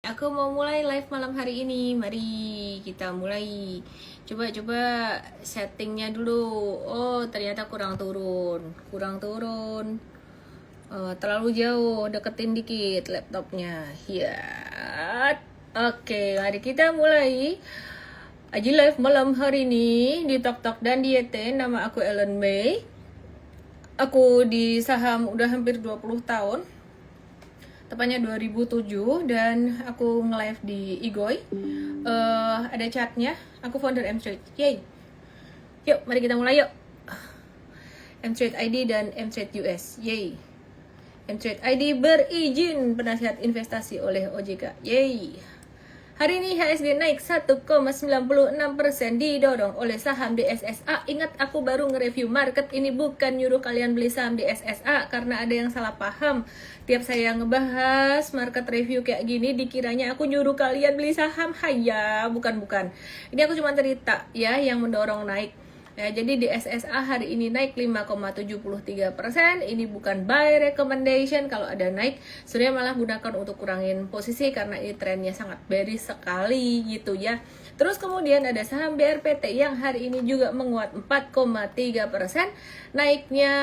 Aku mau mulai live malam hari ini. Mari kita mulai. Coba-coba settingnya dulu. Oh, ternyata kurang turun. Kurang turun. Terlalu jauh. Deketin dikit laptopnya. Ya. Oke, mari kita mulai. Aji live malam hari ini di Tok Tok dan Dieten. Nama aku Ellen May. Aku di saham udah hampir 20 tahun. Tepatnya 2007 dan aku nge-live di Igoy. Ada chatnya. Aku founder M-Trade. Yay. Yuk, mari kita mulai yuk. M-Trade ID dan M-Trade US. Yay. M-Trade ID berizin penasihat investasi oleh OJK. Yay. Hari ini HSG naik 1,96% didorong oleh saham DSSA. Ingat, aku baru nge-review market ini, bukan nyuruh kalian beli saham DSSA karena ada yang salah paham. Tiap saya ngebahas market review kayak gini dikiranya aku nyuruh kalian beli saham. Haya, bukan. Ini aku cuma cerita ya yang mendorong naik. Ya, jadi di SSA hari ini naik 5,73%. Ini bukan buy recommendation. Kalau ada naik, sebenarnya malah gunakan untuk kurangin posisi karena ini trennya sangat bearish sekali gitu ya. Terus kemudian ada saham BRPT yang hari ini juga menguat 4,3%. Naiknya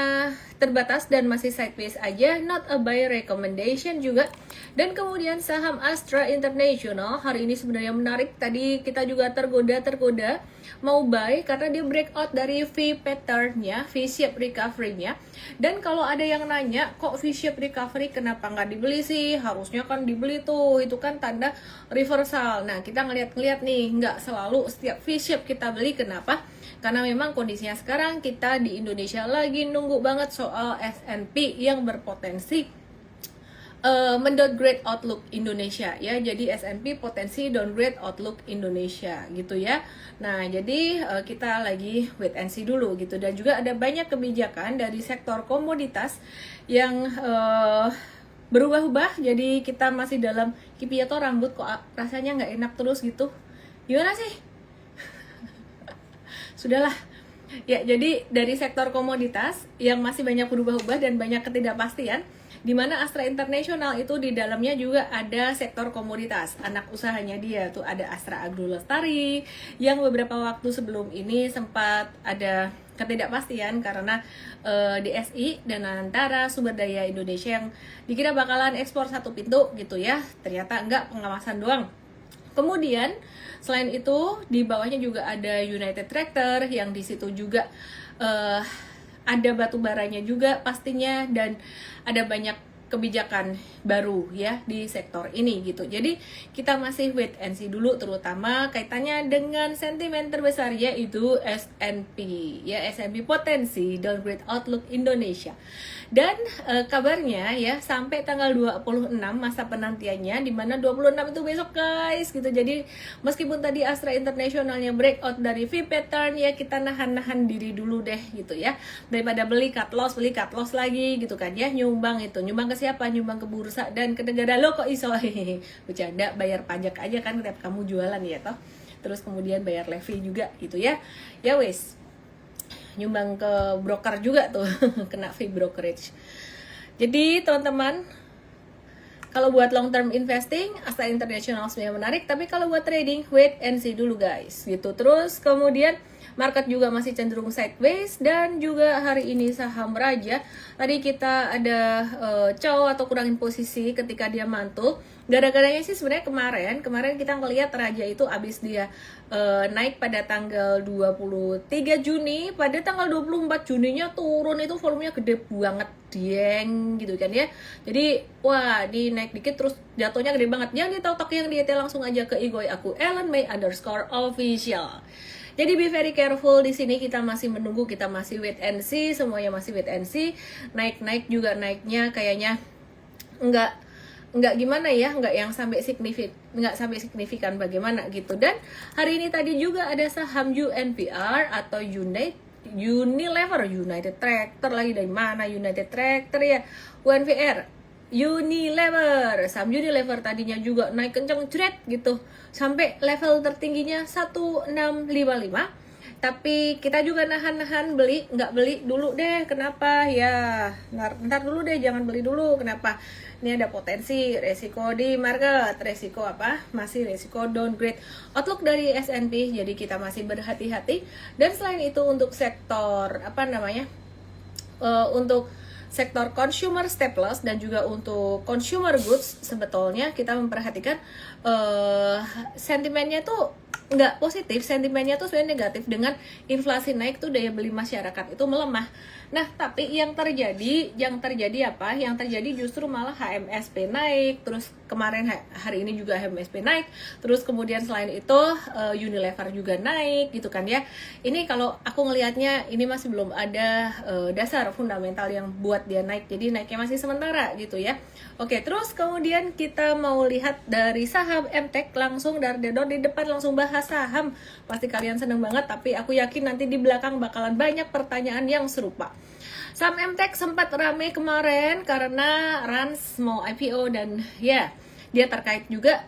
terbatas dan masih sideways aja, not a buy recommendation juga. Dan kemudian saham Astra International hari ini sebenarnya menarik. Tadi kita juga tergoda mau buy karena dia breakout dari V pattern-nya, V-shape recovery-nya. Dan kalau ada yang nanya, kok V-shape recovery kenapa nggak dibeli sih? Harusnya kan dibeli tuh, itu kan tanda reversal. Nah, kita ngeliat nih, nggak selalu setiap V-shape kita beli. Kenapa? Karena memang kondisinya sekarang kita di Indonesia lagi nunggu banget soal S&P yang berpotensi mendowngrade outlook Indonesia ya. Jadi S&P potensi downgrade outlook Indonesia gitu ya. Nah, jadi kita lagi wait and see dulu gitu. Dan juga ada banyak kebijakan dari sektor komoditas yang berubah-ubah. Jadi kita masih dalam kipi atau rambut kok rasanya nggak enak terus gitu. Gimana sih? Sudahlah. Ya, jadi dari sektor komoditas yang masih banyak berubah-ubah dan banyak ketidakpastian, di mana Astra International itu di dalamnya juga ada sektor komoditas. Anak usahanya dia tuh ada Astra Agro Lestari yang beberapa waktu sebelum ini sempat ada ketidakpastian karena DSI dan antara sumber daya Indonesia yang dikira bakalan ekspor satu pintu gitu ya. Ternyata enggak, pengawasan doang. Kemudian selain itu di bawahnya juga ada United Tractor yang di situ juga ada batu baranya juga pastinya, dan ada banyak kebijakan baru ya di sektor ini gitu. Jadi kita masih wait and see dulu, terutama kaitannya dengan sentimen terbesar yaitu S&P ya, S&P potensi downgrade outlook Indonesia. Dan kabarnya ya sampai tanggal 26 masa penantiannya, di mana 26 itu besok guys gitu. Jadi meskipun tadi Astra Internationalnya breakout dari V pattern ya, kita nahan diri dulu deh gitu ya, daripada beli cut loss lagi gitu kan ya. Nyumbang ke siapa? Nyumbang ke bursa dan ke negara. Lo kok iso? Bercanda, bayar pajak aja kan tiap kamu jualan ya toh. Terus kemudian bayar levy juga gitu ya. Ya wes, nyumbang ke broker juga tuh kena fee brokerage. Jadi teman-teman, kalau buat long term investing, Astra International sebenarnya menarik, tapi kalau buat trading, wait and see dulu guys gitu. Terus kemudian market juga masih cenderung sideways, dan juga hari ini saham Raja tadi kita ada cow atau kurangin posisi ketika dia mantul. Gara-garanya sih sebenarnya kemarin kita ngelihat Raja itu abis dia naik pada tanggal 23 Juni, pada tanggal 24 Juninya turun, itu volumenya gede banget dieng gitu kan ya. Jadi wah, di naik dikit terus jatuhnya gede banget. Yang ditok-tok yang diet langsung aja ke Igoy aku Ellen May _official. Jadi be very careful di sini, kita masih menunggu, kita masih wait and see, semuanya masih wait and see. Naik juga naiknya kayaknya enggak gimana ya, enggak sampai signifikan bagaimana gitu. Dan hari ini tadi juga ada saham UNPR atau Unilever, United Tractor lagi, dari mana United Tractor ya, UNPR Unilever. Saham Unilever tadinya juga naik kenceng, jret gitu sampai level tertingginya 1655. tapi kita juga nahan-nahan beli, nggak beli dulu deh. Kenapa ya? Ntar dulu deh, jangan beli dulu. Kenapa? Ini ada potensi resiko di market. Resiko apa? Masih resiko downgrade outlook dari S&P, jadi kita masih berhati-hati. Dan selain itu untuk sektor apa namanya, untuk sektor consumer staples dan juga untuk consumer goods, sebetulnya kita memperhatikan sentimennya tuh nggak positif, sentimennya tuh sebenarnya negatif. Dengan inflasi naik tuh daya beli masyarakat itu melemah. Nah, tapi yang terjadi apa? Yang terjadi justru malah HMSP naik, terus kemarin hari ini juga HMSP naik, terus kemudian selain itu Unilever juga naik gitu kan ya. Ini kalau aku ngelihatnya ini masih belum ada dasar fundamental yang buat dia naik, jadi naiknya masih sementara gitu ya. Oke, terus kemudian kita mau lihat dari saham MTech, langsung dari di depan langsung bahas saham. Pasti kalian seneng banget, tapi aku yakin nanti di belakang bakalan banyak pertanyaan yang serupa. Saham MTech sempat rame kemarin karena Rans mau IPO dan ya, dia terkait juga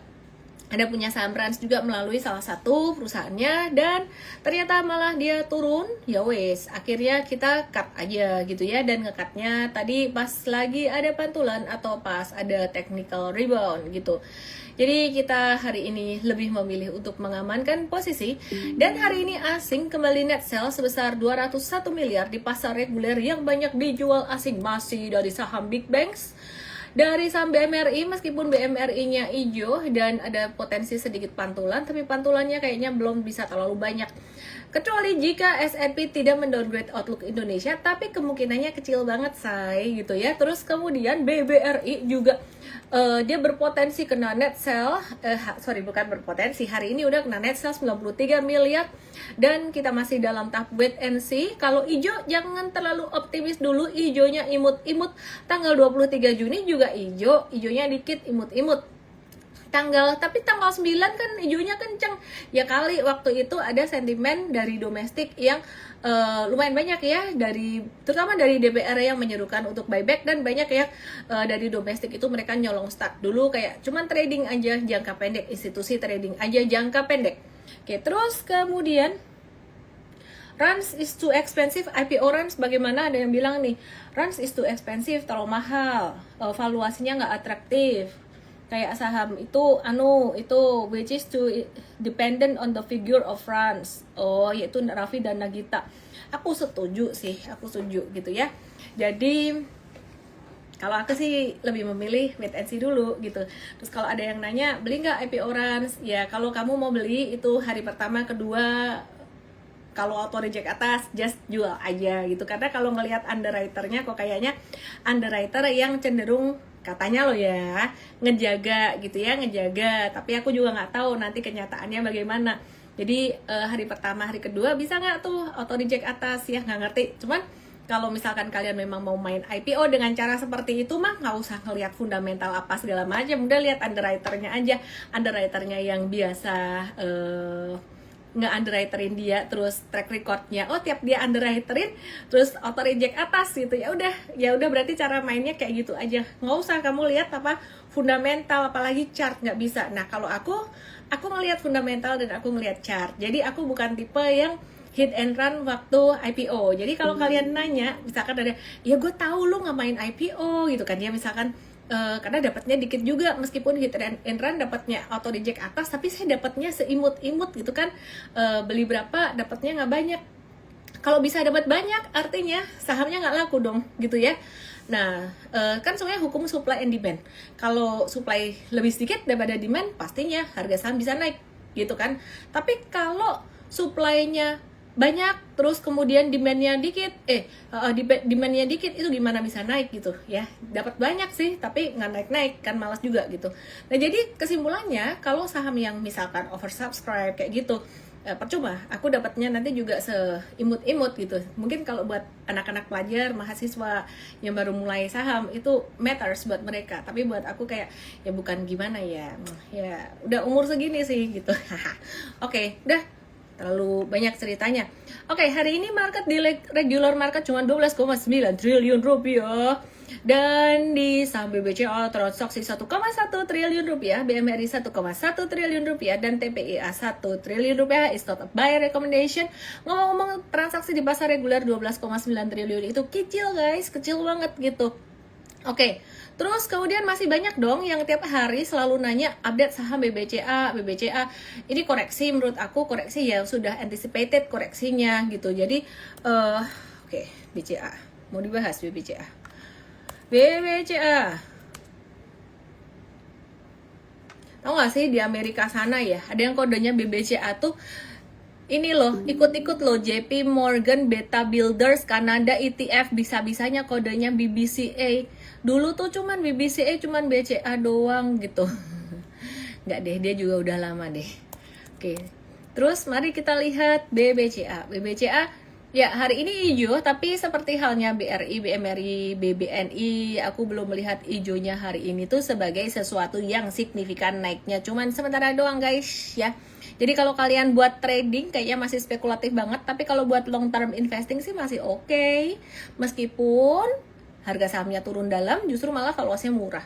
ada punya saham Rans juga melalui salah satu perusahaannya, dan ternyata malah dia turun. Ya wes, akhirnya kita cut aja gitu ya, dan ngekatnya tadi pas lagi ada pantulan atau pas ada technical rebound gitu. Jadi kita hari ini lebih memilih untuk mengamankan posisi, dan hari ini asing kembali net sell sebesar 201 miliar di pasar reguler yang banyak dijual asing masih dari saham big banks. Dari saham BMRI, meskipun BMRI-nya hijau dan ada potensi sedikit pantulan, tapi pantulannya kayaknya belum bisa terlalu banyak. Kecuali jika S&P tidak mendowngrade outlook Indonesia, tapi kemungkinannya kecil banget say gitu ya. Terus kemudian BBRI juga dia berpotensi kena net sell, bukan berpotensi, hari ini udah kena net sell 93 miliar, dan kita masih dalam tahap wait and see. Kalau hijau jangan terlalu optimis dulu, hijaunya imut-imut. Tanggal 23 Juni juga hijaunya dikit, imut-imut. Tapi tanggal 9 kan hijaunya kenceng. Ya kali waktu itu ada sentimen dari domestik yang lumayan banyak ya, terutama dari DPR yang menyerukan untuk buyback, dan banyak ya dari domestik itu mereka nyolong start dulu, kayak cuman trading aja jangka pendek, institusi trading aja jangka pendek. Oke, terus kemudian Rans is too expensive, IPO Rans bagaimana? Ada yang bilang nih, Rans is too expensive, terlalu mahal, valuasinya nggak atraktif. Kayak saham itu which is too dependent on the figure of Rans. Yaitu Raffi dan Nagita. Aku setuju gitu ya. Jadi kalau aku sih lebih memilih wait and see dulu gitu. Terus kalau ada yang nanya beli nggak IPO Rans, ya kalau kamu mau beli itu hari pertama, kedua, kalau auto reject atas just jual aja gitu. Karena kalau ngelihat underwriternya kok kayaknya underwriter yang cenderung, katanya loh ya, ngejaga, tapi aku juga nggak tahu nanti kenyataannya bagaimana. Jadi hari pertama, hari kedua bisa nggak tuh auto reject atas ya, nggak ngerti. Cuman kalau misalkan kalian memang mau main IPO dengan cara seperti itu mah nggak usah ngelihat fundamental apa segala macam, udah lihat underwriternya aja, underwriternya yang biasa nge-underwriterin dia, terus track recordnya, tiap dia underwriterin terus auto reject atas gitu, ya udah berarti cara mainnya kayak gitu aja, nggak usah kamu lihat apa fundamental, apalagi chart, nggak bisa. Nah kalau aku ngelihat fundamental dan aku ngelihat chart, jadi aku bukan tipe yang hit and run waktu IPO. Jadi kalau kalian nanya, misalkan ada, ya gue tahu lu nggak main IPO gitu kan ya, misalkan karena dapatnya dikit juga, meskipun hit and run dapatnya auto reject atas, tapi saya dapatnya seimut-imut gitu kan, beli berapa dapatnya nggak banyak. Kalau bisa dapat banyak artinya sahamnya nggak laku dong gitu ya. Nah kan sebenarnya hukum supply and demand, kalau supply lebih sedikit daripada demand pastinya harga saham bisa naik gitu kan. Tapi kalau supply-nya banyak terus kemudian demandnya dikit, demandnya dikit, itu gimana bisa naik gitu ya. Dapat banyak sih tapi nggak naik kan, malas juga gitu. Nah jadi kesimpulannya, kalau saham yang misalkan oversubscribe kayak gitu, percuma, aku dapatnya nanti juga seimut-imut gitu. Mungkin kalau buat anak-anak pelajar, mahasiswa yang baru mulai saham itu matters buat mereka, tapi buat aku kayak ya bukan gimana ya udah umur segini sih gitu. Oke, udah terlalu banyak ceritanya. Oke, hari ini market di regular market cuma 12,9 triliun rupiah. Dan di saham BBCA transaksi 1,1 triliun rupiah, BMRI 1,1 triliun rupiah, dan TPIA 1 triliun rupiah. Is not a buy recommendation. Ngomong-ngomong, transaksi di pasar reguler 12,9 triliun itu kecil guys, kecil banget gitu. Oke, terus kemudian masih banyak dong yang tiap hari selalu nanya update saham BBCA. Ini koreksi, menurut aku koreksi ya sudah anticipated koreksinya gitu. Jadi, oke, BCA. Mau dibahas BBCA. Tahu nggak sih di Amerika sana ya, ada yang kodenya BBCA tuh ini loh, ikut-ikut loh, JP Morgan Beta Builders Kanada ETF, bisa-bisanya kodenya BBCA. Dulu tuh cuman BBCA, cuman BCA doang gitu. Nggak deh, dia juga udah lama deh. Oke, terus mari kita lihat BBCA. Ya, hari ini hijau, tapi seperti halnya BRI, BMRI, BBNI, aku belum melihat hijaunya hari ini tuh sebagai sesuatu yang signifikan naiknya. Cuman sementara doang guys ya. Jadi kalau kalian buat trading kayaknya masih spekulatif banget, tapi kalau buat long term investing sih masih oke. Meskipun harga sahamnya turun dalam, justru malah valuasinya murah.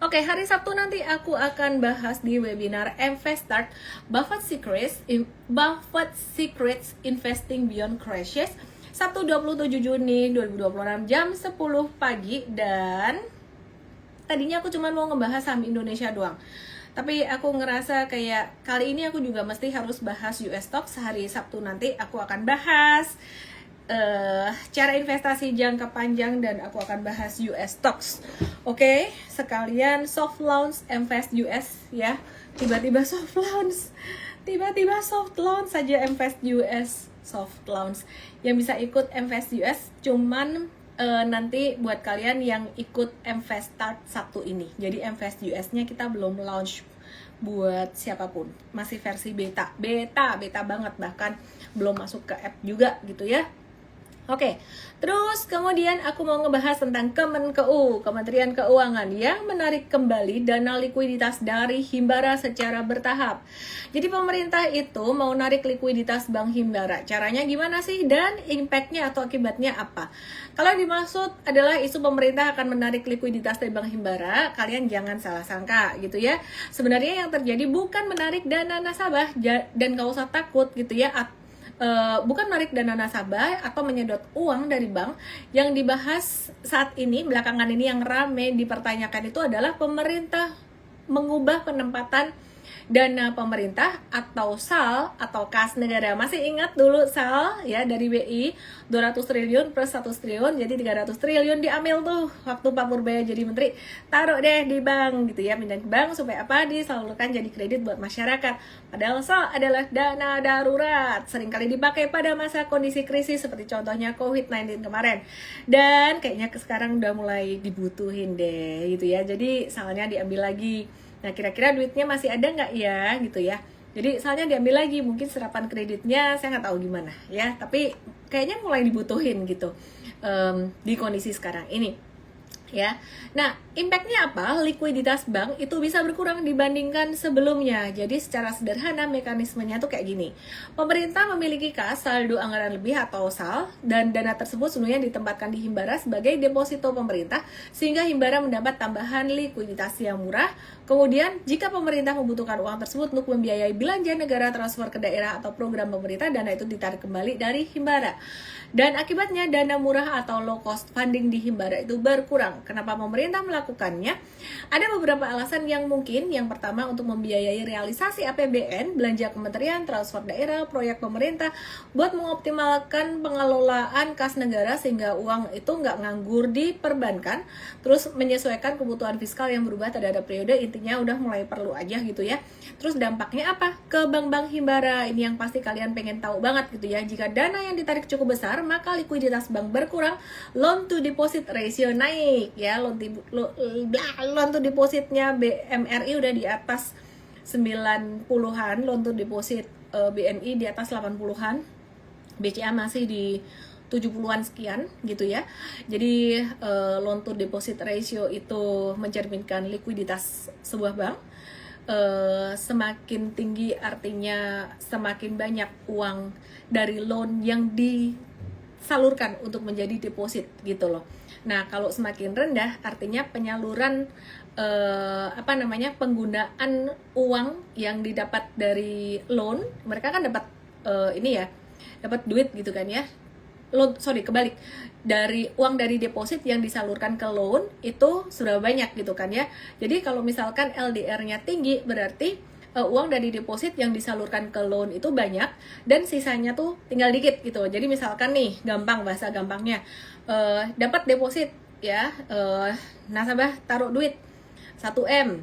Oke, hari Sabtu nanti aku akan bahas di webinar Investstart Buffett Secrets Investing Beyond Crashes, Sabtu 27 Juni 2026 jam 10 pagi. Dan tadinya aku cuma mau ngebahas saham Indonesia doang, tapi aku ngerasa kayak kali ini aku juga mesti harus bahas US stocks. Hari Sabtu nanti aku akan bahas cara investasi jangka panjang dan aku akan bahas US stocks. Oke, sekalian soft launch Invest US ya. Tiba-tiba soft launch saja Invest US soft launch. Yang bisa ikut Invest US cuman nanti buat kalian yang ikut Investstart Sabtu ini. Jadi Invest US-nya kita belum launch buat siapapun, masih versi beta banget, bahkan belum masuk ke app juga gitu ya. Oke, terus kemudian aku mau ngebahas tentang Kementerian Keuangan yang menarik kembali dana likuiditas dari Himbara secara bertahap. Jadi pemerintah itu mau narik likuiditas Bank Himbara. Caranya gimana sih? Dan impactnya atau akibatnya apa? Kalau dimaksud adalah isu pemerintah akan menarik likuiditas dari Bank Himbara, kalian jangan salah sangka gitu ya. Sebenarnya yang terjadi bukan menarik dana nasabah, dan gak usah takut gitu ya. Bukan menarik dana nasabah atau menyedot uang dari bank. Yang dibahas saat ini, belakangan ini yang rame dipertanyakan itu adalah pemerintah mengubah penempatan dana pemerintah atau SAL atau kas negara. Masih ingat dulu SAL ya, dari BI 200 triliun plus 100 triliun, jadi 300 triliun diambil tuh waktu Pak Purbaya jadi menteri, taruh deh di bank gitu ya, pindah ke bank supaya apa? Disalurkan jadi kredit buat masyarakat. Padahal SAL adalah dana darurat, seringkali dipakai pada masa kondisi krisis seperti contohnya COVID-19 kemarin. Dan kayaknya sekarang udah mulai dibutuhin deh gitu ya. Jadi SAL-nya diambil lagi. Nah, kira-kira duitnya masih ada nggak ya gitu ya. Jadi soalnya diambil lagi, mungkin serapan kreditnya saya nggak tahu gimana ya. Tapi kayaknya mulai dibutuhin gitu di kondisi sekarang ini ya. Nah, impactnya apa? Likuiditas bank itu bisa berkurang dibandingkan sebelumnya. Jadi secara sederhana mekanismenya tuh kayak gini. Pemerintah memiliki kas saldo anggaran lebih atau SAL, dan dana tersebut sebenarnya ditempatkan di Himbara sebagai deposito pemerintah, sehingga Himbara mendapat tambahan likuiditas yang murah. Kemudian jika pemerintah membutuhkan uang tersebut untuk membiayai belanja negara, transfer ke daerah atau program pemerintah, dana itu ditarik kembali dari Himbara. Dan akibatnya dana murah atau low cost funding di Himbara itu berkurang. Kenapa pemerintah melakukannya? Ada beberapa alasan yang mungkin. Yang pertama, untuk membiayai realisasi APBN, belanja kementerian, transfer daerah, proyek pemerintah, buat mengoptimalkan pengelolaan kas negara sehingga uang itu nggak nganggur di perbankan, terus menyesuaikan kebutuhan fiskal yang berubah terhadap periode. Intinya udah mulai perlu aja gitu ya. Terus dampaknya apa? Ke bank-bank Himbara, ini yang pasti kalian pengen tahu banget gitu ya. Jika dana yang ditarik cukup besar, maka likuiditas bank berkurang, loan to deposit ratio naik ya. Loan to depositnya BMRI udah di atas 90-an, loan to deposit BNI di atas 80-an, BCA masih di 70-an sekian gitu ya. Jadi loan to deposit ratio itu mencerminkan likuiditas sebuah bank. Semakin tinggi artinya semakin banyak uang dari loan yang disalurkan untuk menjadi deposit gitu loh. Nah, kalau semakin rendah artinya penyaluran penggunaan uang yang didapat dari loan, mereka kan dapat dapat duit gitu kan ya. Kebalik, dari uang dari deposit yang disalurkan ke loan itu sudah banyak gitu kan ya. Jadi kalau misalkan LDR-nya tinggi, berarti uang dari deposit yang disalurkan ke loan itu banyak dan sisanya tuh tinggal dikit gitu. Jadi misalkan nih, bahasa gampangnya, dapat deposit ya, nasabah taruh duit 1M,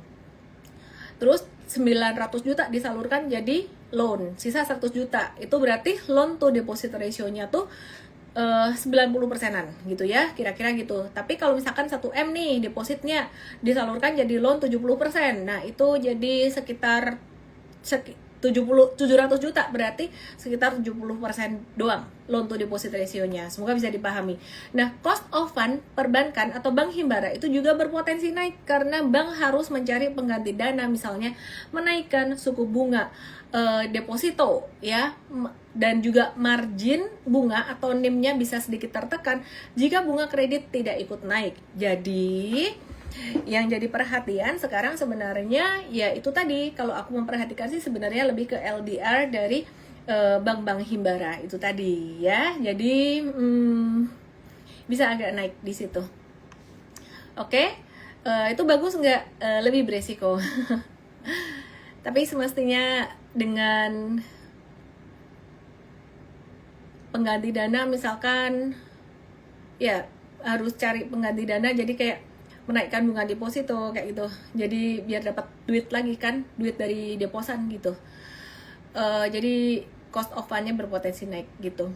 terus 900 juta disalurkan jadi loan, sisa 100 juta. Itu berarti loan to deposit ratio-nya tuh 90%-an gitu ya, kira-kira gitu. Tapi kalau misalkan 1M nih depositnya disalurkan jadi loan 70%, nah itu jadi sekitar 700 juta, berarti sekitar 70% doang loan to deposit ratio-nya. Semoga bisa dipahami. Nah, cost of fund perbankan atau bank himbara itu juga berpotensi naik karena bank harus mencari pengganti dana, misalnya menaikkan suku bunga deposito ya, dan juga margin bunga atau NIM-nya bisa sedikit tertekan jika bunga kredit tidak ikut naik. Jadi yang jadi perhatian sekarang sebenarnya ya itu tadi, kalau aku memperhatikan sih sebenarnya lebih ke LDR dari bank-bank himbara itu tadi ya. Jadi bisa agak naik di situ. Oke, itu bagus nggak? Lebih beresiko. Tapi semestinya dengan pengganti dana, misalkan ya harus cari pengganti dana, jadi kayak menaikkan bunga deposito kayak gitu, jadi biar dapat duit lagi kan, duit dari deposan gitu. Jadi cost of fund-nya berpotensi naik gitu.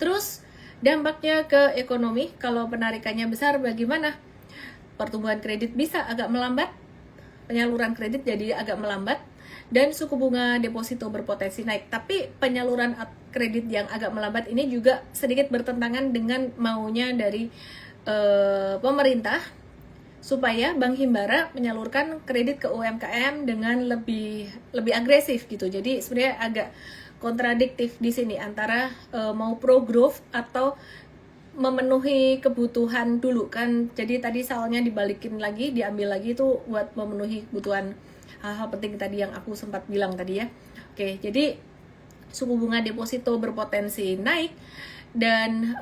Terus dampaknya ke ekonomi, kalau penarikannya besar bagaimana? Pertumbuhan kredit bisa agak melambat, penyaluran kredit jadi agak melambat, dan suku bunga deposito berpotensi naik. Tapi penyaluran kredit yang agak melambat ini juga sedikit bertentangan dengan maunya dari pemerintah supaya bank himbara menyalurkan kredit ke UMKM dengan lebih agresif gitu. Jadi sebenarnya agak kontradiktif di sini antara mau pro growth atau memenuhi kebutuhan dulu kan. Jadi tadi salnya dibalikin lagi, diambil lagi itu buat memenuhi kebutuhan hal-hal penting tadi yang aku sempat bilang tadi ya. Oke, jadi suku bunga deposito berpotensi naik dan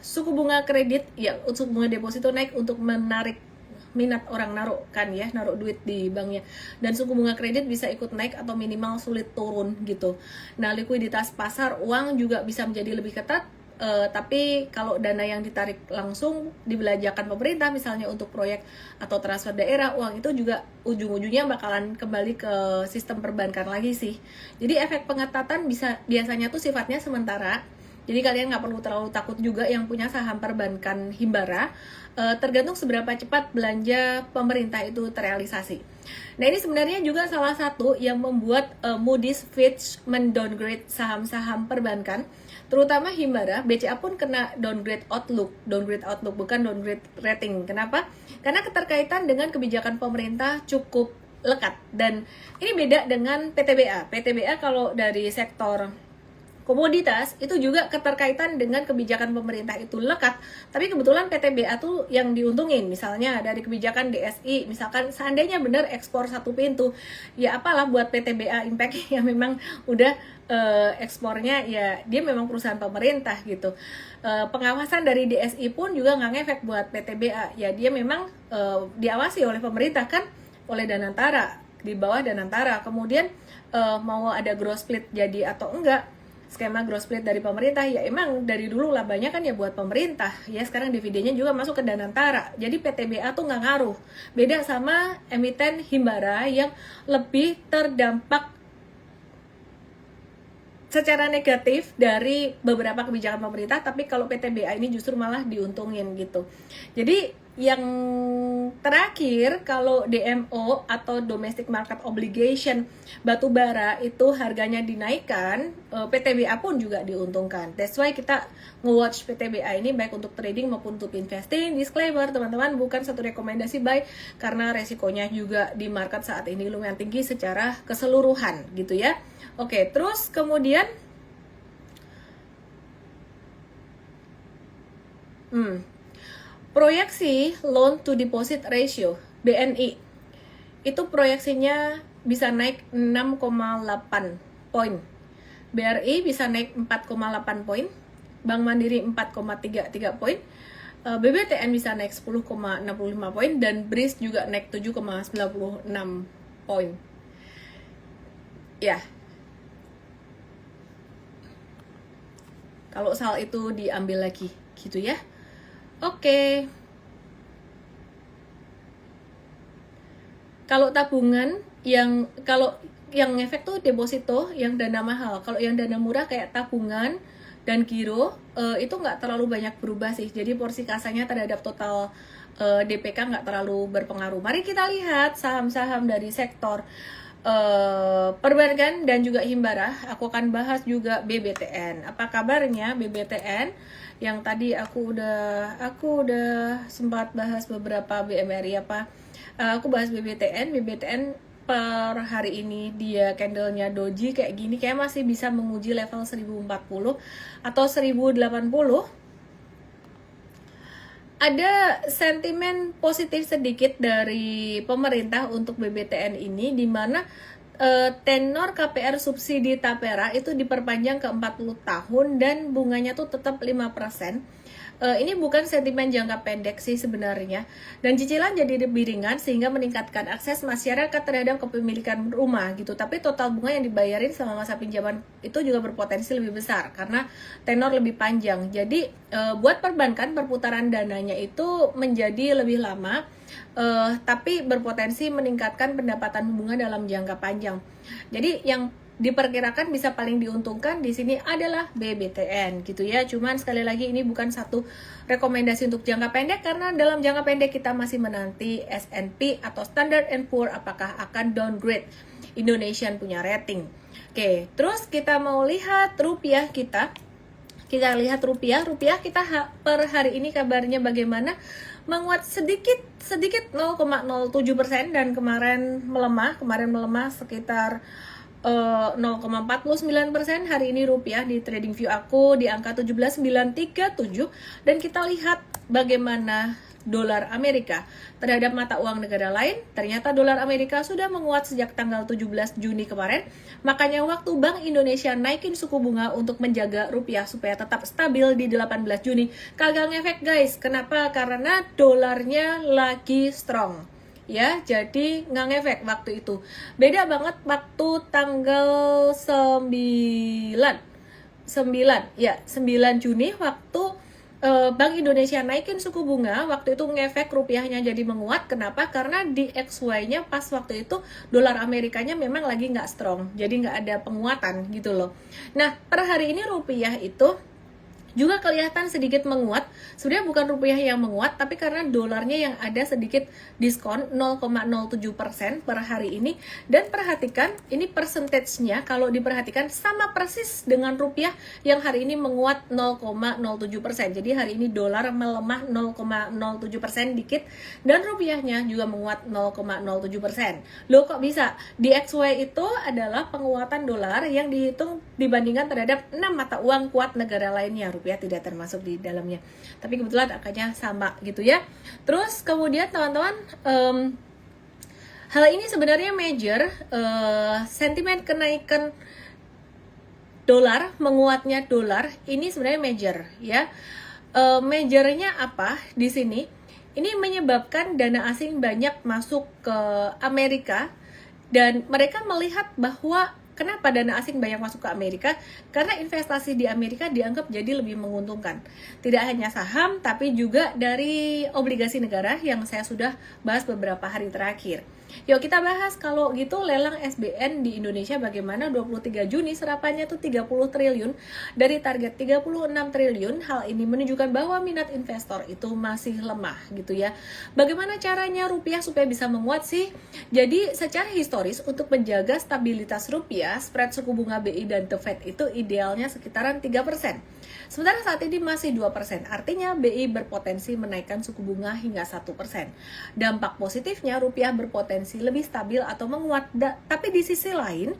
suku bunga kredit ya, suku bunga deposito naik untuk menarik minat orang naruh duit di banknya, dan suku bunga kredit bisa ikut naik atau minimal sulit turun gitu. Nah, likuiditas pasar uang juga bisa menjadi lebih ketat. Tapi kalau dana yang ditarik langsung dibelanjakan pemerintah misalnya untuk proyek atau transfer daerah, uang itu juga ujung-ujungnya bakalan kembali ke sistem perbankan lagi sih. Jadi efek pengetatan biasanya tuh sifatnya sementara. Jadi kalian nggak perlu terlalu takut juga yang punya saham perbankan himbara, tergantung seberapa cepat belanja pemerintah itu terrealisasi. Nah, ini sebenarnya juga salah satu yang membuat Moody's Fitch mendowngrade saham-saham perbankan, terutama himbara. BCA pun kena downgrade outlook bukan downgrade rating. Kenapa? Karena keterkaitan dengan kebijakan pemerintah cukup lekat, dan ini beda dengan PTBA. PTBA kalau dari sektor komoditas itu juga keterkaitan dengan kebijakan pemerintah itu lekat, tapi kebetulan PTBA tuh yang diuntungin, misalnya dari kebijakan DSI, misalkan seandainya benar ekspor satu pintu, ya apalah buat PTBA impact yang memang udah ekspornya ya dia memang perusahaan pemerintah gitu. Pengawasan dari DSI pun juga nggak ngefek buat PTBA, ya dia memang diawasi oleh pemerintah kan, oleh Danantara, di bawah Danantara. Kemudian mau ada growth split jadi atau enggak, skema growth split dari pemerintah ya emang dari dulu labanya kan ya buat pemerintah ya, sekarang dividennya juga masuk ke Danantara, jadi PTBA tuh nggak ngaruh. Beda sama emiten himbara yang lebih terdampak secara negatif dari beberapa kebijakan pemerintah, tapi kalau PTBA ini justru malah diuntungin gitu. Jadi yang terakhir, kalau DMO atau Domestic Market Obligation batubara itu harganya dinaikkan, PTBA pun juga diuntungkan. That's why kita nge-watch PTBA ini baik untuk trading maupun untuk investing. Disclaimer teman-teman, bukan satu rekomendasi buy karena resikonya juga di market saat ini lumayan tinggi secara keseluruhan gitu ya. Oke, terus kemudian Proyeksi loan to deposit ratio BNI itu proyeksinya bisa naik 6,8 poin. BRI bisa naik 4,8 poin, Bank Mandiri 4,33 poin, BBTN bisa naik 10,65 poin, dan BRIS juga naik 7,96 poin. Ya, kalau soal itu diambil lagi gitu ya. Oke. Kalau tabungan kalau yang efek tuh deposito, yang dana mahal. Kalau yang dana murah kayak tabungan dan giro itu nggak terlalu banyak berubah sih. Jadi porsi kasanya terhadap total DPK nggak terlalu berpengaruh. Mari kita lihat saham-saham dari sektor perbankan dan juga himbara. Aku akan bahas juga BBTN. Apa kabarnya BBTN? Yang tadi aku udah sempat bahas beberapa BMRI apa. Aku bahas BBTN per hari ini dia candlenya doji kayak gini, kayak masih bisa menguji level 1040 atau 1080. Ada sentimen positif sedikit dari pemerintah untuk BBTN ini, di mana tenor KPR subsidi Tapera itu diperpanjang ke 40 tahun dan bunganya tuh tetap 5%. Ini bukan sentimen jangka pendek sih sebenarnya, dan cicilan jadi lebih ringan sehingga meningkatkan akses masyarakat terhadap kepemilikan rumah gitu. Tapi total bunga yang dibayarin selama masa pinjaman itu juga berpotensi lebih besar karena tenor lebih panjang. Jadi buat perbankan perputaran dananya itu menjadi lebih lama, tapi berpotensi meningkatkan pendapatan bunga dalam jangka panjang. Jadi yang diperkirakan bisa paling diuntungkan di sini adalah BBTN gitu ya. Cuman sekali lagi ini bukan satu rekomendasi untuk jangka pendek, karena dalam jangka pendek kita masih menanti S&P atau Standard & Poor's apakah akan downgrade Indonesian punya rating. Oke, terus kita mau lihat rupiah kita. Kita lihat rupiah kita per hari ini kabarnya bagaimana? Menguat sedikit 0,07% dan kemarin melemah sekitar 0,49%. Hari ini rupiah di trading view aku di angka 17.937, dan kita lihat bagaimana dolar Amerika terhadap mata uang negara lain. Ternyata dolar Amerika sudah menguat sejak tanggal 17 Juni kemarin. Makanya waktu Bank Indonesia naikin suku bunga untuk menjaga rupiah supaya tetap stabil di 18 Juni, kagak ngefek guys. Kenapa? Karena dolarnya lagi strong. Ya, jadi nggak ngefek waktu itu. Beda banget waktu tanggal 9 Juni waktu Bank Indonesia naikin suku bunga. Waktu itu ngefek rupiahnya jadi menguat. Kenapa? Karena di XY-nya pas waktu itu dolar Amerikanya memang lagi nggak strong, jadi nggak ada penguatan gitu loh. Nah, per hari ini rupiah itu juga kelihatan sedikit menguat. Sebenarnya bukan rupiah yang menguat, tapi karena dolarnya yang ada sedikit diskon 0,07% per hari ini. Dan perhatikan, ini persentasenya kalau diperhatikan sama persis dengan rupiah yang hari ini menguat 0,07%. Jadi hari ini dolar melemah 0,07% dikit, dan rupiahnya juga menguat 0,07%. Loh, kok bisa? Di XY itu adalah penguatan dolar yang dihitung dibandingkan terhadap 6 mata uang kuat negara lainnya. Rupiah tidak termasuk di dalamnya, tapi kebetulan angkanya sama gitu ya. Terus kemudian teman-teman, hal ini sebenarnya major, sentimen kenaikan dolar, menguatnya dolar ini sebenarnya major ya. Majornya apa di sini? Ini menyebabkan dana asing banyak masuk ke Amerika, dan mereka melihat bahwa kenapa dana asing banyak masuk ke Amerika? Karena investasi di Amerika dianggap jadi lebih menguntungkan. Tidak hanya saham, tapi juga dari obligasi negara yang saya sudah bahas beberapa hari terakhir. Yuk kita bahas kalau gitu lelang SBN di Indonesia bagaimana. 23 Juni serapannya tuh 30 triliun dari target 36 triliun. Hal ini menunjukkan bahwa minat investor itu masih lemah gitu ya. Bagaimana caranya rupiah supaya bisa menguat sih? Jadi secara historis untuk menjaga stabilitas rupiah, spread suku bunga BI dan The Fed itu idealnya sekitaran 3%. Sementara saat ini masih 2%. Artinya BI berpotensi menaikkan suku bunga hingga 1%. Dampak positifnya rupiah berpotensi lebih stabil atau menguat. Tapi di sisi lain,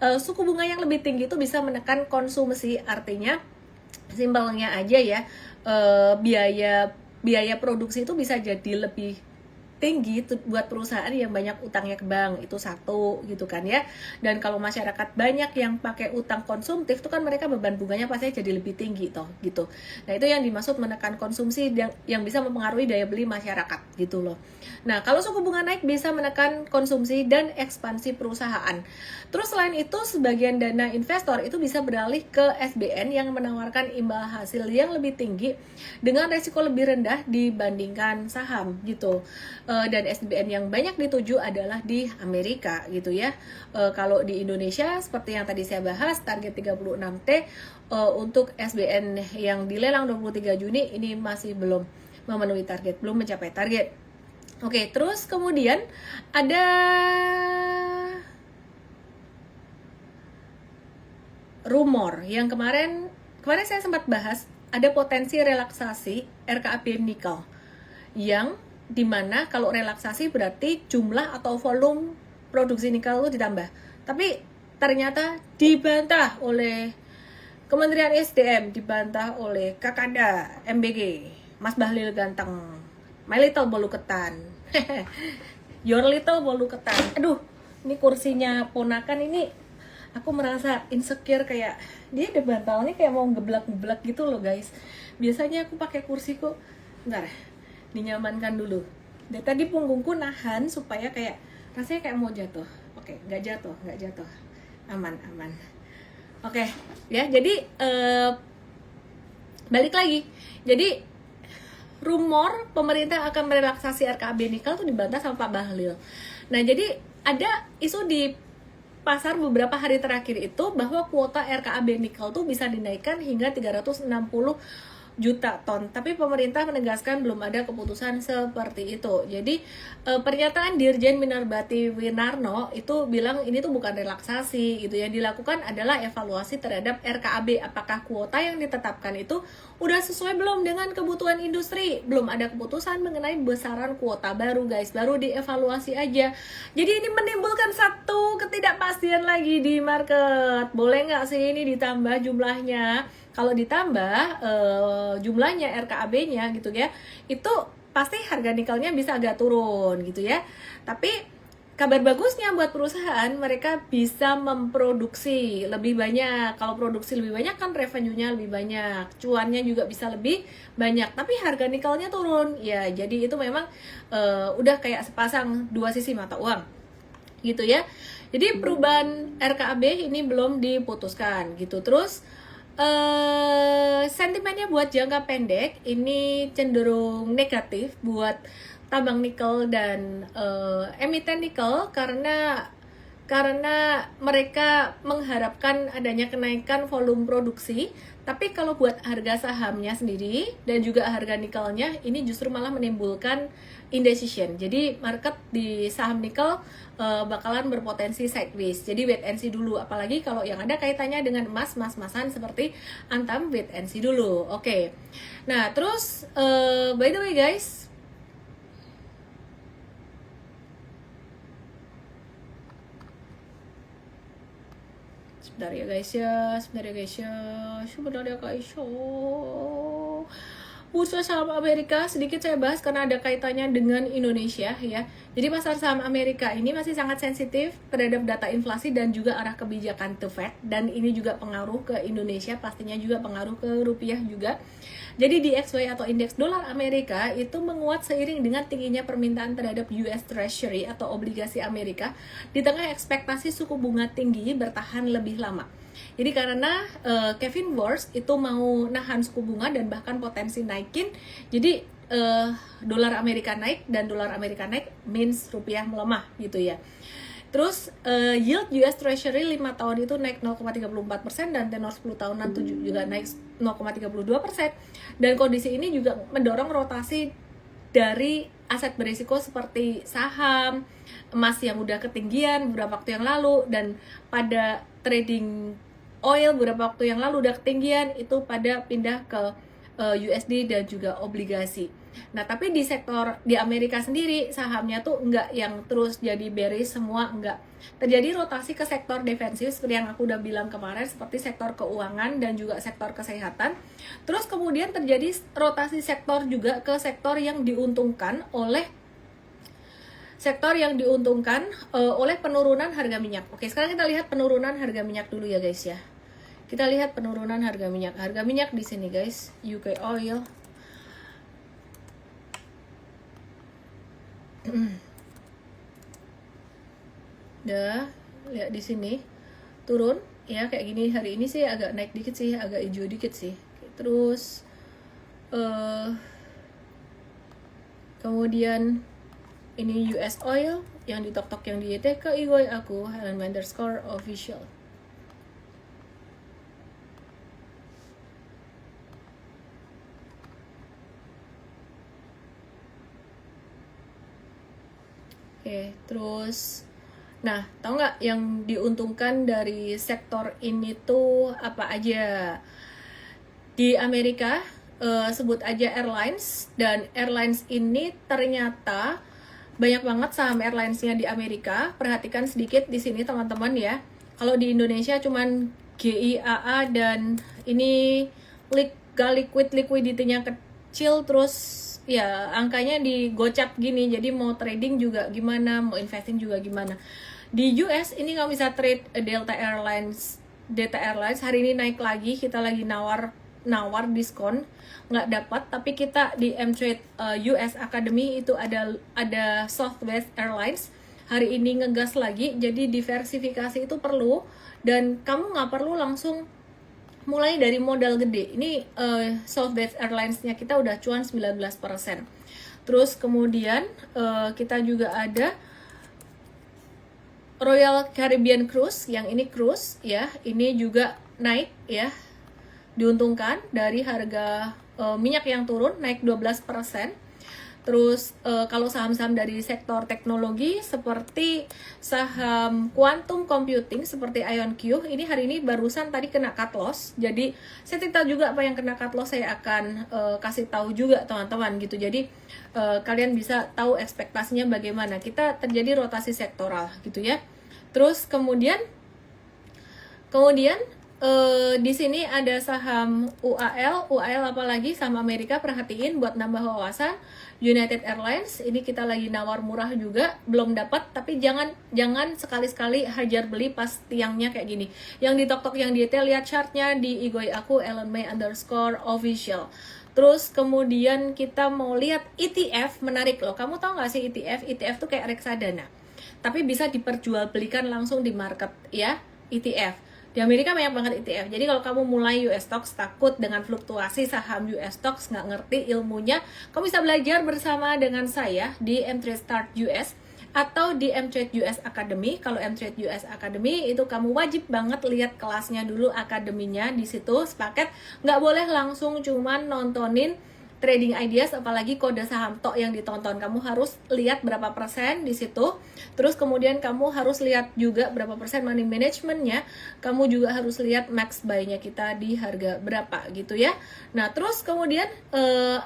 suku bunga yang lebih tinggi itu bisa menekan konsumsi. Artinya simpelnya aja ya, biaya biaya produksi itu bisa jadi lebih tinggi buat perusahaan yang banyak utangnya ke bank, itu satu gitu kan ya. Dan kalau masyarakat banyak yang pakai utang konsumtif itu kan mereka beban bunganya pasti jadi lebih tinggi toh gitu. Nah itu yang dimaksud menekan konsumsi yang bisa mempengaruhi daya beli masyarakat gitu loh. Nah kalau suku bunga naik bisa menekan konsumsi dan ekspansi perusahaan. Terus selain itu sebagian dana investor itu bisa beralih ke SBN yang menawarkan imbal hasil yang lebih tinggi dengan resiko lebih rendah dibandingkan saham gitu. Dan SBN yang banyak dituju adalah di Amerika gitu ya. Kalau di Indonesia seperti yang tadi saya bahas target 36T untuk SBN yang dilelang 23 Juni ini masih belum memenuhi target, belum mencapai target. Oke, terus kemudian ada rumor yang kemarin saya sempat bahas, ada potensi relaksasi RKAB nikel yang dimana kalau relaksasi berarti jumlah atau volume produksi nikel itu ditambah. Tapi ternyata dibantah oleh Kementerian SDM, dibantah oleh Kakanda MBG, Mas Bahlil Ganteng, My Little Bolu Ketan. Your Little Bolu Ketan. Aduh, ini kursinya ponakan ini aku merasa insecure, kayak dia ada bantalnya kayak mau geblak-geblak gitu loh guys. Biasanya aku pakai kursiku, bentar dinyamankan dulu. Dari tadi punggungku nahan supaya kayak rasanya kayak mau jatuh. Oke, nggak jatuh, aman. Oke, ya jadi balik lagi. Jadi rumor pemerintah akan merelaksasi RKAB nikel tuh dibantah sama Pak Bahlil. Nah jadi ada isu di pasar beberapa hari terakhir itu bahwa kuota RKAB nikel tuh bisa dinaikkan hingga 360 juta ton, tapi pemerintah menegaskan belum ada keputusan seperti itu. Jadi pernyataan Dirjen Minerbati Winarno itu bilang ini tuh bukan relaksasi gitu, yang dilakukan adalah evaluasi terhadap RKAB, apakah kuota yang ditetapkan itu udah sesuai belum dengan kebutuhan industri. Belum ada keputusan mengenai besaran kuota baru guys, baru dievaluasi aja. Jadi ini menimbulkan satu ketidakpastian lagi di market. Boleh nggak sih ini ditambah jumlahnya? Kalau ditambah jumlahnya RKAB-nya gitu ya, itu pasti harga nikelnya bisa agak turun gitu ya. Tapi kabar bagusnya buat perusahaan, mereka bisa memproduksi lebih banyak. Kalau produksi lebih banyak kan revenue-nya lebih banyak, cuannya juga bisa lebih banyak. Tapi harga nikelnya turun, ya jadi itu memang udah kayak sepasang dua sisi mata uang gitu ya. Jadi perubahan RKAB ini belum diputuskan gitu. Terus sentimennya buat jangka pendek ini cenderung negatif buat tambang nikel dan emiten nikel karena mereka mengharapkan adanya kenaikan volume produksi. Tapi kalau buat harga sahamnya sendiri dan juga harga nikelnya ini justru malah menimbulkan indecision. Jadi market di saham nikel bakalan berpotensi sideways. Jadi wait and see dulu. Apalagi kalau yang ada kaitannya dengan emas-masan seperti Antam, wait and see dulu. Oke. Nah, terus by the way guys, sebentar ya guys ya. Bursa saham Amerika sedikit saya bahas karena ada kaitannya dengan Indonesia ya. Jadi pasar saham Amerika ini masih sangat sensitif terhadap data inflasi dan juga arah kebijakan The Fed, dan ini juga pengaruh ke Indonesia, pastinya juga pengaruh ke rupiah juga. Jadi DXY atau indeks dolar Amerika itu menguat seiring dengan tingginya permintaan terhadap US Treasury atau obligasi Amerika di tengah ekspektasi suku bunga tinggi bertahan lebih lama. Jadi karena Kevin Warsh itu mau nahan suku bunga dan bahkan potensi naikin, jadi dolar Amerika naik, dan dolar Amerika naik means rupiah melemah gitu ya. Terus yield US Treasury 5 tahun itu naik 0,34% dan tenor 10 tahunan juga naik 0,32%. Dan kondisi ini juga mendorong rotasi dari aset berisiko seperti saham, emas yang udah ketinggian beberapa waktu yang lalu, dan pada trading oil beberapa waktu yang lalu udah ketinggian, itu pada pindah ke USD dan juga obligasi. Nah, tapi di sektor di Amerika sendiri sahamnya tuh enggak yang terus jadi bearish semua, enggak. Terjadi rotasi ke sektor defensif seperti yang aku udah bilang kemarin, seperti sektor keuangan dan juga sektor kesehatan. Terus kemudian terjadi rotasi sektor juga ke sektor yang diuntungkan oleh oleh penurunan harga minyak. Oke, sekarang kita lihat penurunan harga minyak dulu ya guys ya. Kita lihat penurunan harga minyak. Harga minyak di sini guys, UK oil. Dah, lihat di sini turun ya kayak gini. Hari ini sih agak naik dikit sih, agak hijau dikit sih. Terus kemudian ini US oil yang ditok-tok yang di YT ke IG aku _official. Oke, terus nah, tahu nggak yang diuntungkan dari sektor ini tuh apa aja? Di Amerika sebut aja airlines, dan airlines ini ternyata banyak banget saham airlinesnya di Amerika. Perhatikan sedikit di sini teman-teman ya. Kalau di Indonesia cuman GIAA dan ini liquidity-nya kecil, terus ya angkanya digocap gini. Jadi mau trading juga gimana, mau investing juga gimana. Di US ini kamu bisa trade Delta Airlines hari ini naik lagi, kita lagi nawar diskon, nggak dapat, tapi kita di M-Trade US Academy itu ada Southwest Airlines hari ini ngegas lagi. Jadi diversifikasi itu perlu, dan kamu nggak perlu langsung mulai dari modal gede. Ini Southwest Airlines-nya kita udah cuan 19%. Terus kemudian kita juga ada Royal Caribbean Cruise, yang ini cruise ya, ini juga naik ya, diuntungkan dari harga minyak yang turun, naik 12%. Terus kalau saham-saham dari sektor teknologi seperti saham quantum computing seperti IonQ, ini hari ini barusan tadi kena cut loss. Jadi saya tidak tahu juga apa yang kena cut loss, saya akan kasih tahu juga teman-teman gitu. Jadi kalian bisa tahu ekspektasinya bagaimana. Kita terjadi rotasi sektoral gitu ya. Terus kemudian di sini ada saham UAL apalagi saham Amerika, perhatiin buat nambah wawasan. United Airlines ini kita lagi nawar murah juga, belum dapat, tapi jangan sekali-sekali hajar beli pas tiangnya kayak gini. Yang di tok-tok yang di detail, lihat chartnya di IG aku @ellenmay_official. Terus kemudian kita mau lihat ETF, menarik loh. Kamu tahu nggak sih ETF? ETF tuh kayak reksadana, tapi bisa diperjualbelikan langsung di market ya, ETF. Di Amerika banyak banget ETF. Jadi kalau kamu mulai US Stocks takut dengan fluktuasi saham US Stocks, nggak ngerti ilmunya, kamu bisa belajar bersama dengan saya di M-Trade Start US atau di M-Trade US Academy. Kalau M-Trade US Academy itu kamu wajib banget lihat kelasnya dulu, akademinya di situ sepaket. Nggak boleh langsung cuman nontonin trading ideas, apalagi kode saham tok yang ditonton. Kamu harus lihat berapa persen di situ. Terus kemudian kamu harus lihat juga berapa persen money managementnya. Kamu juga harus lihat max buy-nya kita di harga berapa gitu ya. Nah, terus kemudian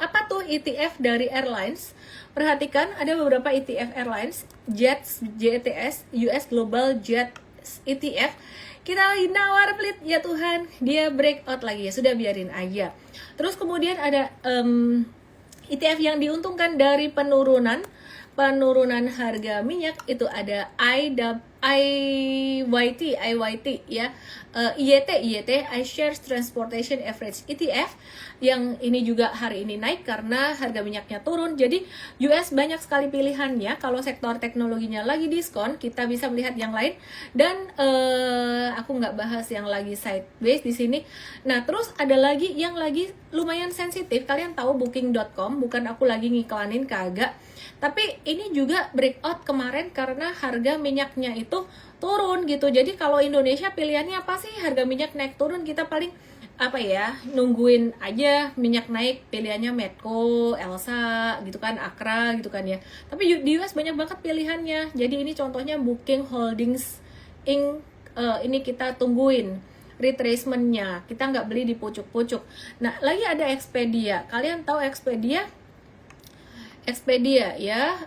apa tuh ETF dari airlines? Perhatikan ada beberapa ETF airlines, JETS, US Global Jet ETF. Kita lagi nawar pelit, ya Tuhan, dia breakout lagi ya, sudah biarin aja. Terus kemudian ada ETF yang diuntungkan dari penurunan harga minyak, itu ada IYT ya, IYT iShares Transportation Average ETF, yang ini juga hari ini naik karena harga minyaknya turun. Jadi US banyak sekali pilihannya. Kalau sektor teknologinya lagi diskon, kita bisa melihat yang lain, dan aku nggak bahas yang lagi sideways di sini. Nah, terus ada lagi yang lagi lumayan sensitif. Kalian tahu Booking.com, bukan aku lagi ngiklanin, kagak. Tapi ini juga breakout kemarin karena harga minyaknya itu turun gitu. Jadi kalau Indonesia pilihannya apa sih? Harga minyak naik turun, kita paling apa ya, nungguin aja minyak naik, pilihannya Medco, Elsa gitu kan, Akra gitu kan ya. Tapi di US banyak banget pilihannya. Jadi ini contohnya Booking Holdings Inc. Ini kita tungguin retracementnya, kita nggak beli di pucuk-pucuk. Nah, lagi ada Expedia. Kalian tahu Expedia Expedia ya,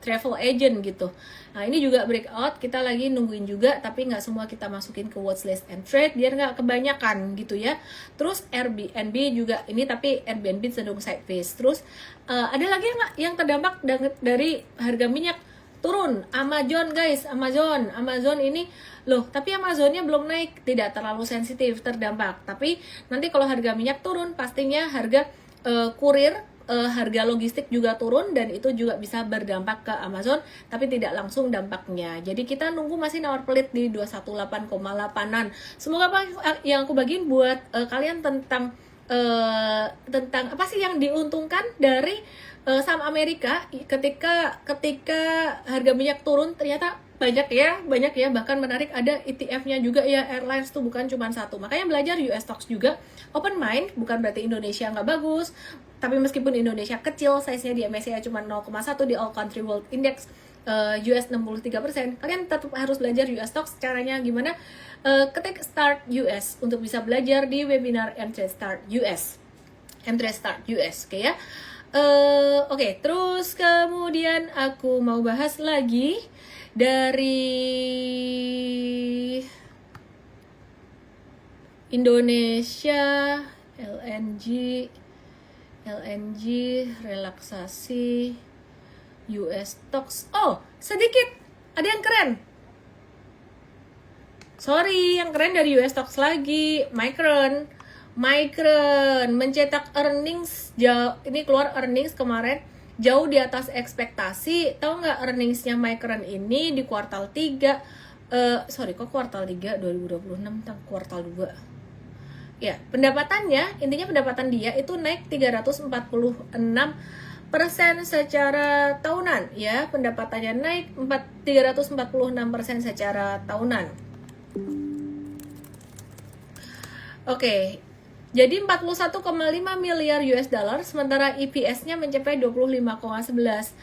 travel agent gitu. Nah ini juga breakout, kita lagi nungguin juga, tapi nggak semua kita masukin ke watchlist and trade biar nggak kebanyakan gitu ya. Terus Airbnb juga ini, tapi Airbnb cenderung sideways. Terus ada lagi yang terdampak dari harga minyak turun. Amazon guys, Amazon ini loh, tapi Amazonnya belum naik, tidak terlalu sensitif terdampak. Tapi nanti kalau harga minyak turun, pastinya harga kurir, harga logistik juga turun, dan itu juga bisa berdampak ke Amazon, tapi tidak langsung dampaknya. Jadi kita nunggu masih nawar pelit di 218,8an. Semoga apa yang aku bagiin buat kalian tentang apa sih yang diuntungkan dari saham Amerika ketika harga minyak turun. Ternyata banyak ya, bahkan menarik, ada ETF-nya juga ya, airlines tuh bukan cuma satu. Makanya belajar US stocks juga, open mind, bukan berarti Indonesia nggak bagus, tapi meskipun Indonesia kecil, size-nya di MSCI cuma 0,1, di All Country World Index US 63%, kalian tetap harus belajar US stocks. Caranya gimana? Ketik Start US untuk bisa belajar di webinar M-Trade Start US. Oke ya. Oke, terus kemudian aku mau bahas lagi dari Indonesia, LNG relaksasi, US stocks. Oh, sedikit ada yang keren. Sorry, yang keren dari US stocks lagi, Micron mencetak earnings jauh, ini keluar earnings kemarin jauh di atas ekspektasi. Tahu nggak earningsnya Micron ini di kuartal 3, kok kuartal 3 2026, tentang kuartal 2 ya. Pendapatannya, intinya pendapatan dia itu naik 346% secara tahunan ya. Pendapatannya naik 346% secara tahunan. Oke, jadi 41,5 miliar US dollar, sementara EPS-nya mencapai 25,11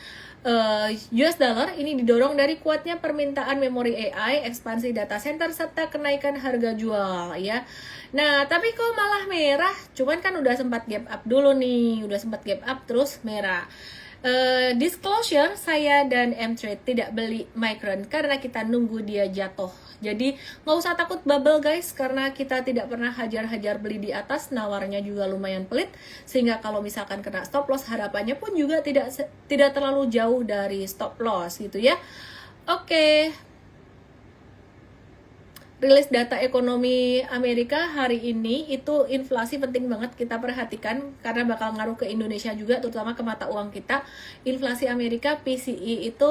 US dollar. Ini didorong dari kuatnya permintaan memori AI, ekspansi data center, serta kenaikan harga jual ya. Nah, tapi kok malah merah? Cuman kan udah sempat gap up dulu nih, terus merah. Disclosure, saya dan M-Trade tidak beli Micron karena kita nunggu dia jatuh. Jadi nggak usah takut bubble guys, karena kita tidak pernah hajar-hajar beli di atas, nawarnya juga lumayan pelit, sehingga kalau misalkan kena stop loss, harapannya pun juga tidak terlalu jauh dari stop loss gitu ya. Oke. Rilis data ekonomi Amerika hari ini, itu inflasi penting banget kita perhatikan karena bakal ngaruh ke Indonesia juga, terutama ke mata uang kita. Inflasi Amerika PCE itu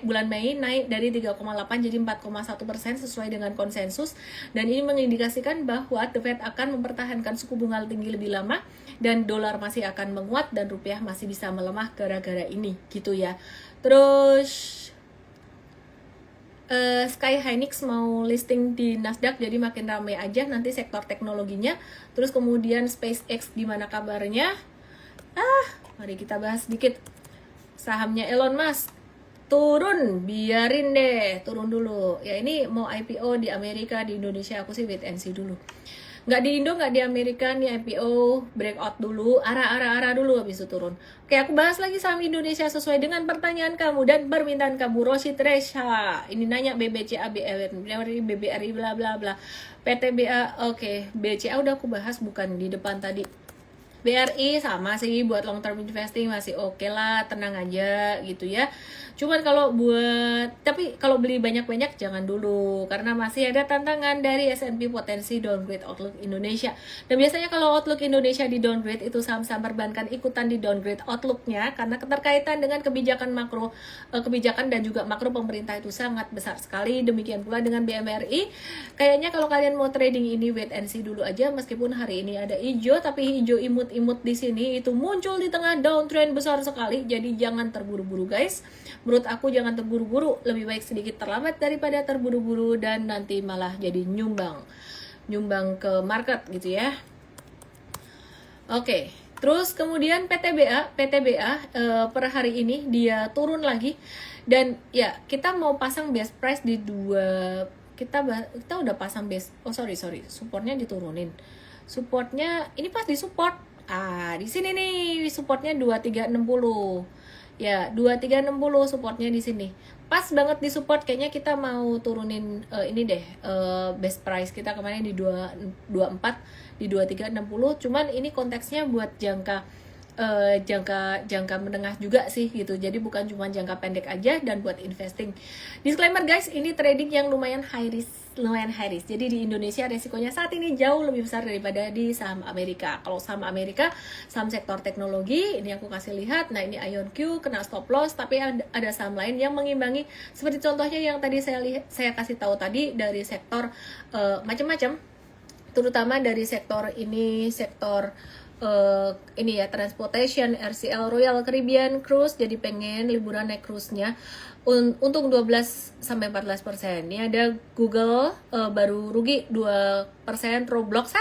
bulan Mei naik dari 3,8 jadi 4,1% sesuai dengan konsensus, dan ini mengindikasikan bahwa The Fed akan mempertahankan suku bunga tinggi lebih lama, dan dolar masih akan menguat dan rupiah masih bisa melemah gara-gara ini gitu ya. Terus Sky Hynix mau listing di Nasdaq, jadi makin ramai aja nanti sektor teknologinya. Terus kemudian SpaceX, gimana kabarnya? Mari kita bahas sedikit. Sahamnya Elon Musk turun, biarin deh turun dulu. Ya ini mau IPO di Amerika, di Indonesia aku sih wait and see dulu. Nggak di Indo, nggak di Amerika nih, IPO breakout dulu, arah dulu, habis itu turun. Oke, aku bahas lagi saham Indonesia sesuai dengan pertanyaan kamu dan permintaan kamu. Rosi Tresha ini nanya BBCA, BBRI, bla bla bla, PTBA. Oke, BCA udah aku bahas bukan di depan tadi. BRI sama sih, buat long term investing masih oke lah, tenang aja gitu ya. Cuman kalau tapi kalau beli banyak-banyak jangan dulu, karena masih ada tantangan dari S&P potensi downgrade outlook Indonesia. Dan biasanya kalau outlook Indonesia di downgrade, itu saham-saham perbankan ikutan di downgrade outlooknya, karena keterkaitan dengan kebijakan makro, kebijakan dan juga makro pemerintah itu sangat besar sekali. Demikian pula dengan BMRI. Kayaknya kalau kalian mau trading ini wait and see dulu aja, meskipun hari ini ada hijau, tapi hijau imut di sini itu muncul di tengah downtrend besar sekali. Jadi jangan terburu-buru guys. Menurut aku jangan terburu-buru, lebih baik sedikit terlambat daripada terburu-buru dan nanti malah jadi nyumbang ke market gitu ya. Oke, terus kemudian PTBA per hari ini dia turun lagi, dan ya kita mau pasang base price di kita udah pasang base, supportnya diturunin. Supportnya ini pas di support, Di sini nih supportnya 2360. Ya, 2360 supportnya di sini. Pas banget di support, kayaknya kita mau turunin ini deh, best price kita kemarin di 224, di 2360. Cuman ini konteksnya buat jangka menengah juga sih gitu. Jadi bukan cuma jangka pendek aja dan buat investing. Disclaimer guys, ini trading yang lumayan high risk. Jadi di Indonesia resikonya saat ini jauh lebih besar daripada di saham Amerika. Kalau saham Amerika, saham sektor teknologi, ini aku kasih lihat. Nah, ini IonQ kena stop loss, tapi ada saham lain yang mengimbangi. Seperti contohnya yang tadi saya kasih tahu tadi dari sektor macam-macam, terutama dari sektor ini, sektor ini ya, transportation, RCL Royal Caribbean Cruise. Jadi pengen liburan naik cruise-nya untung 12-14%. Ini ada Google baru rugi 2%, Roblox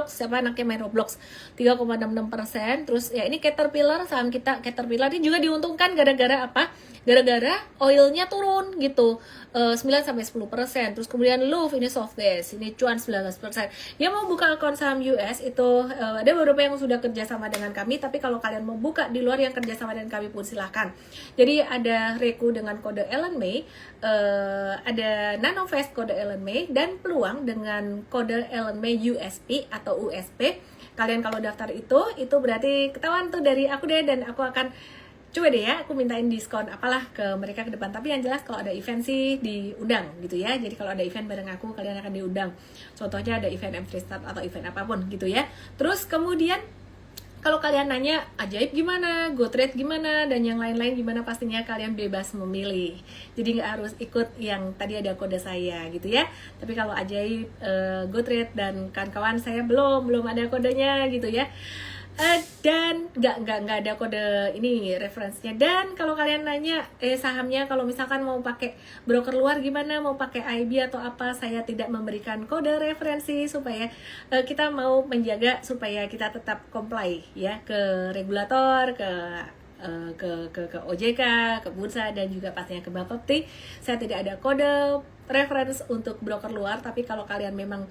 siapa anaknya main Roblox 3,66%. Terus ya ini Caterpillar, saham kita Caterpillar ini juga diuntungkan gara-gara apa? Gara-gara oilnya turun gitu, 9-10%. Terus kemudian Louvre, ini Softbase, ini cuan 19%. Yang mau buka akun saham US itu ada beberapa yang sudah kerjasama dengan kami, tapi kalau kalian mau buka di luar yang kerjasama dengan kami pun silahkan. Jadi ada Reku dengan kode Ellen May, ada Nanovest kode Ellen May, dan Peluang dengan kode Ellen May USP atau USP. Kalian kalau daftar itu berarti ketahuan tuh dari aku deh, dan aku akan coba deh ya, aku mintain diskon apalah ke mereka ke depan. Tapi yang jelas kalau ada event sih diundang gitu ya. Jadi kalau ada event bareng aku, kalian akan diundang. Contohnya ada event M3Start atau event apapun gitu ya. Terus kemudian kalau kalian nanya ajaib gimana, GoTrade gimana, dan yang lain-lain gimana, pastinya kalian bebas memilih. Jadi nggak harus ikut yang tadi ada kode saya gitu ya. Tapi kalau ajaib, GoTrade dan kawan-kawan saya belum ada kodenya gitu ya. Dan nggak ada kode ini referensinya. Dan kalau kalian nanya sahamnya, kalau misalkan mau pakai broker luar gimana, mau pakai IB atau apa, saya tidak memberikan kode referensi supaya kita mau menjaga supaya kita tetap comply ya ke regulator, ke OJK, ke bursa, dan juga pastinya ke Bapepti. Saya tidak ada kode reference untuk broker luar, tapi kalau kalian memang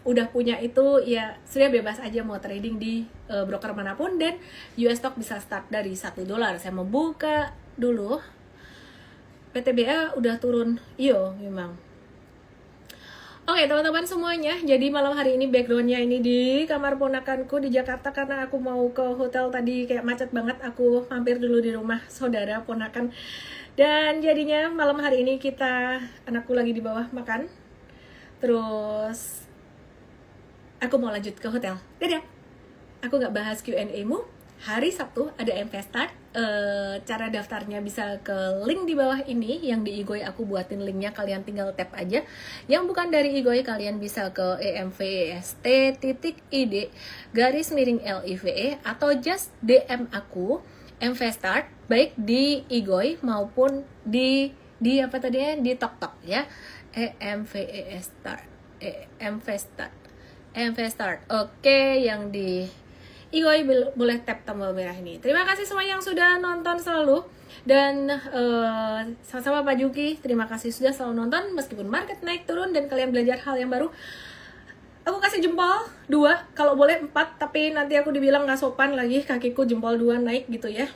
udah punya itu ya sudah bebas aja mau trading di broker manapun. Dan US stock bisa start dari $1. Saya mau buka dulu. PTBA udah turun, iyo memang. Oke teman-teman semuanya, jadi malam hari ini backgroundnya ini di kamar ponakanku di Jakarta, karena aku mau ke hotel tadi kayak macet banget. Aku mampir dulu di rumah saudara ponakan, dan jadinya malam hari ini anakku lagi di bawah makan. Terus aku mau lanjut ke hotel. Dadah. Aku nggak bahas Q&A-mu. Hari Sabtu ada Mvestart. Cara daftarnya bisa ke link di bawah ini. Yang di Igoy aku buatin linknya, kalian tinggal tap aja. Yang bukan dari Igoy, kalian bisa ke emvest.id_live atau just DM aku Mvestart, baik di Igoy maupun di apa tadi ya, di TokTok ya. Mvestart. Oke, yang di Igoy boleh tap tombol merah ini. Terima kasih semua yang sudah nonton selalu. Dan sama-sama Pak Juki, terima kasih sudah selalu nonton meskipun market naik turun dan kalian belajar hal yang baru. Aku kasih jempol 2, kalau boleh 4, tapi nanti aku dibilang gak sopan lagi, kakiku jempol 2 naik gitu ya.